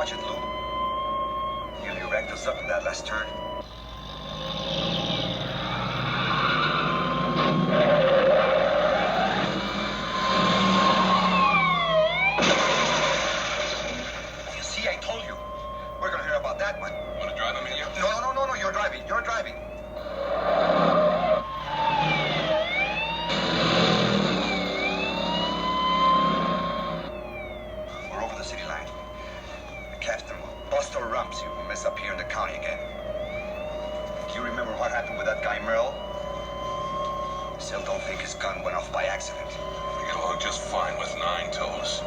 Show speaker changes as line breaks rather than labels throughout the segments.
watch it, Lou. You wrecked us up in that last turn. You see, I told you. We're gonna hear about that one.
Want to drive, Emilio?
No, you're driving. You're driving. We're over the city line. The captain will bust our rumps if we mess up here in the county again. Do you remember what happened with that guy Merle? Still don't think his gun went off by accident.
We get along just fine with Nine Toes.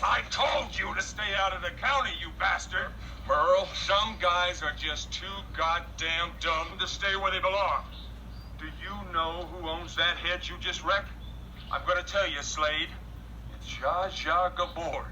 I told you to stay out of the county, you bastard!
Merle, some guys are just too goddamn dumb
To stay where they belong. Do you know who owns that head you just wrecked? I'm gonna tell you, Slade. It's Zsa Zsa Gabor.